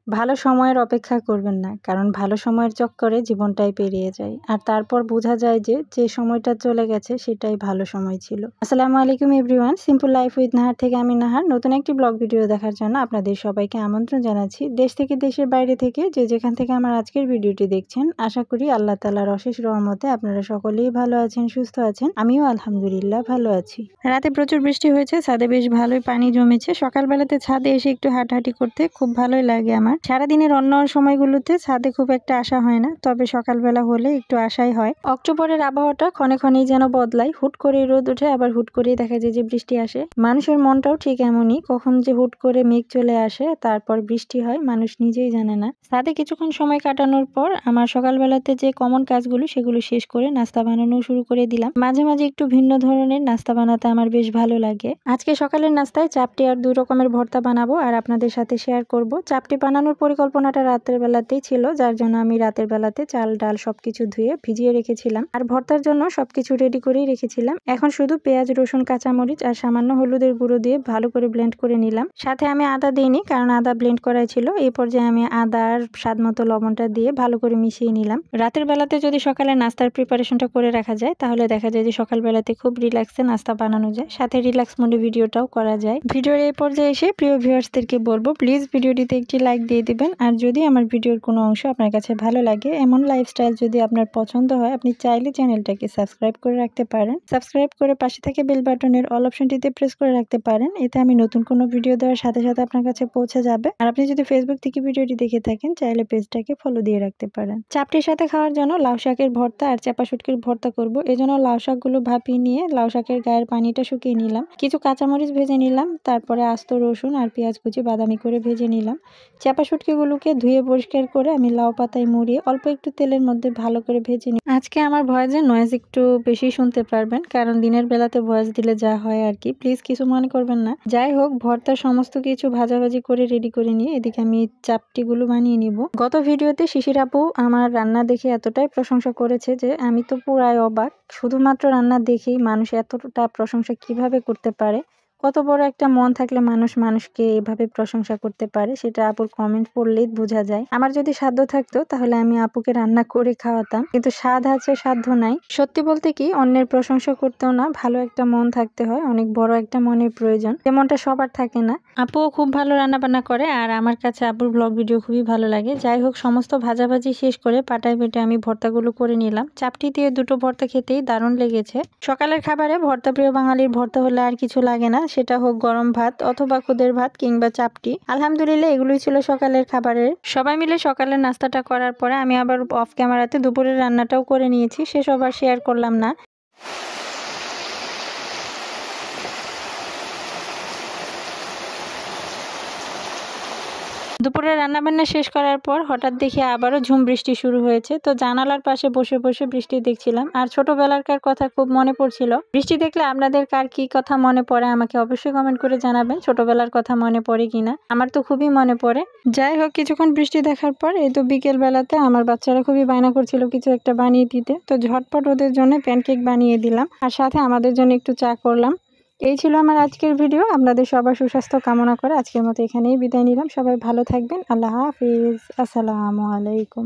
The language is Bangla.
ভালো সময়ের অপেক্ষা করবেন না, কারণ ভালো সময়ের চক্করে জীবনটাই পেরিয়ে যায় আর তারপর বোঝা যায় যে সময়টা চলে গেছে সেটাই ভালো সময় ছিল। আসসালামু আলাইকুম everyone, simple life with Nahar থেকে আমি নাহার নতুন একটি ব্লগ ভিডিও দেখার জন্য আপনাদের সবাইকে আমন্ত্রণ জানাচ্ছি। দেশ থেকে দেশের বাইরে থেকে যে যেখান থেকে আমার আজকের ভিডিওটি দেখছেন, আশা করি আল্লাহ তাআলার অশেষ রহমতে আপনারা সকলেই ভালো আছেন, সুস্থ আছেন। আমিও আলহামদুলিল্লাহ ভালো আছি। রাতে প্রচুর বৃষ্টি হয়েছে, ছাদে বেশ ভালোই পানি জমেছে। সকালবেলাতে ছাদে এসে একটু হাঁটাহাঁটি করতে খুব ভালোই লাগে আমার। সারাদিনের অন্য সময়গুলোতে ছাদে খুব একটা আসা হয় না, তবে সকালবেলা হলে একটু আশাই হয়। অক্টোবরের আবহাওয়াটা ক্ষণে ক্ষণেই যেন বদলায়, হুট করে রোদ উঠে আবার হুট করেই দেখা যায় যে বৃষ্টি আসে। মানুষের মনটাও ঠিক এমনই, কখন যে হুট করে মেঘ চলে আসে তারপর বৃষ্টি হয় মানুষ নিজেই জানে না। ছাদে কিছুক্ষণ সময় কাটানোর পর আমার সকালবেলাতে যে কমন কাজগুলো সেগুলো শেষ করে নাস্তা বানানো শুরু করে দিলাম। মাঝে মাঝে একটু ভিন্ন ধরনের নাস্তা বানাতে আমার বেশ ভালো লাগে। আজকে সকালের নাস্তায় চাপটি আর 2 রকমের ভর্তা বানাবো আর আপনাদের সাথে শেয়ার করব। চাপটি বানানোর পরিকল্পনাটা রাতের বেলাতেই ছিল, যার জন্য আমি রাতের বেলাতে চাল ডাল সবকিছু ধুয়ে ভিজিয়ে রেখেছিলাম আর ভর্তার জন্য সবকিছু রেডি করেই রেখেছিলাম। এখন শুধু পেঁয়াজ, রসুন, কাঁচামরিচ আর সামান্য হলুদের গুঁড়ো দিয়ে ভালো করে ব্লেন্ড করে নিলাম। সাথে আমি আদা দিইনি, কারণ আদা ব্লেন্ড করাই ছিল। এই পর্যায়ে আমি আদার স্বাদ মতো লবণটা দিয়ে ভালো করে মিশিয়ে নিলাম। রাতের বেলাতে যদি সকালে নাস্তার প্রিপারেশনটা করে রাখা যায় তাহলে দেখা যায় যে সকালবেলাতে খুব রিল্যাক্সে নাস্তা বানানো যায়, সাথে রিল্যাক্স মোডে ভিডিওটাও করা যায়। ভিডিওর এই পর্যায়ে এসে প্রিয় ভিউয়ার্সদেরকে বলবো, প্লিজ ভিডিওটিতে একটি লাইক দিয়ে দিবেন। আর যদি আমার ভিডিওর কোনো অংশ আপনার কাছে ভালো লাগে, এমন লাইফস্টাইল যদি আপনার পছন্দ হয়, আপনি চাইলে চ্যানেলটাকে সাবস্ক্রাইব করে রাখতে পারেন। সাবস্ক্রাইব করে পাশে থেকে বেল বাটনের অল অপশনটিতে প্রেস করে রাখতে পারেন। এতে আমি নতুন কোনো ভিডিও দেওয়ার সাথে সাথে আপনার কাছে পৌঁছে যাবে। আর আপনি যদি ফেসবুক থেকে ভিডিওটি দেখে থাকেন, চাইলে পেজটাকে ফলো দিয়ে রাখতে পারেন। চাপটির সাথে খাওয়ার জন্য লাউ শাকের ভর্তা আর চাপা শুটকির ভর্তা করব। এজন্য লাউ শাকগুলো ভাপিয়ে নিয়ে লাউ শাকের গায়ের পানিটা শুকিয়ে নিলাম। কিছু কাঁচামরিচ ভেজে নিলাম, তারপরে আস্ত রসুন আর পেঁয়াজ কুচি বাদামি করে ভেজে নিলাম। চাপা শুটকিগুলোকে ধুয়ে পরিষ্কার করে আমি লাউ পাতায় মুড়িয়ে অল্প একটু তেলের মধ্যে ভালো করে ভেজে নিই। আজকে আমার ভয়েসের নয়েজ একটু বেশি শুনতে পারবেন, কারণ দিনের বেলাতে ভয়েস দিলে যা হয় আর কি, প্লিজ কিছু মনে করবেন না। যাই হোক, ভর্তার সমস্ত কিছু ভাজাভাজি করে রেডি করে নিয়ে এদিকে আমি চাপটিগুলো বানিয়ে নিব। গত ভিডিওতে শিশির আপু আমার রান্না দেখে এতটাই প্রশংসা করেছে যে আমি তো পুরাই অবাক। শুধুমাত্র রান্না দেখেই মানুষ এতটা প্রশংসা কিভাবে করতে পারে, কত বড় একটা মন থাকলে মানুষ মানুষকে এভাবে প্রশংসা করতে পারে, সেটা আপুর কমেন্ট পড়লেই বোঝা যায়। আমার যদি সাধ্য থাকতো তাহলে আমি আপুকে রান্না করে খাওয়াতাম, কিন্তু স্বাদ আছে সাধ্য নাই। সত্যি বলতে কি, অন্যের প্রশংসা করতেও না ভালো একটা মন থাকতে হয়, অনেক বড় একটা মনের প্রয়োজন, যেমনটা সবার থাকে না। আপুও খুব ভালো রান্না বান্না করে আর আমার কাছে আপুর ব্লগ ভিডিও খুবই ভালো লাগে। যাই হোক, সমস্ত ভাজাভাজি শেষ করে পাটায় বেটে আমি ভর্তাগুলো করে নিলাম। চাপটি দিয়ে 2টো ভর্তা খেতেই দারুণ লেগেছে। সকালের খাবারে ভর্তা প্রিয় বাঙালির ভর্তা হলে আর কিছু লাগে না, সেটা হোক গরম ভাত অথবা খুদের ভাত কিংবা চাপটি। আলহামদুলিল্লাহ, এগুলোই ছিল সকালের খাবারের। সবাই মিলে সকালের নাস্তাটা করার পরে আমি আবার অফ ক্যামেরাতে দুপুরের রান্নাটাও করে নিয়েছি, সেসব আর শেয়ার করলাম না। দুপুরে রান্নাবান্না শেষ করার পর হঠাৎ দেখি আবারও ঝুম বৃষ্টি শুরু হয়েছে। তো জানালার পাশে বসে বসে বৃষ্টি দেখছিলাম আর ছোটবেলাকার কথা খুব মনে পড়ছিল। বৃষ্টি দেখলে আপনাদের কার কি কথা মনে পড়ে আমাকে অবশ্যই কমেন্ট করে জানাবেন, ছোটবেলার কথা মনে পড়ে কিনা। আমার তো খুবই মনে পড়ে। যাই হোক, কিছুক্ষণ বৃষ্টি দেখার পর এই তো বিকেল বেলাতে আমার বাচ্চারা খুবই বায়না করছিল কিছু একটা বানিয়ে দিতে, তো ঝটপট ওদের জন্য প্যানকেক বানিয়ে দিলাম আর সাথে আমাদের জন্য একটু চা করলাম। এই ছিল আমার আজকের ভিডিও। আপনাদের সবার সুস্বাস্থ্য কামনা করে আজকের মতো এখানেই বিদায় নিলাম। সবাই ভালো থাকবেন। আল্লাহ হাফিজ। আসসালামু আলাইকুম।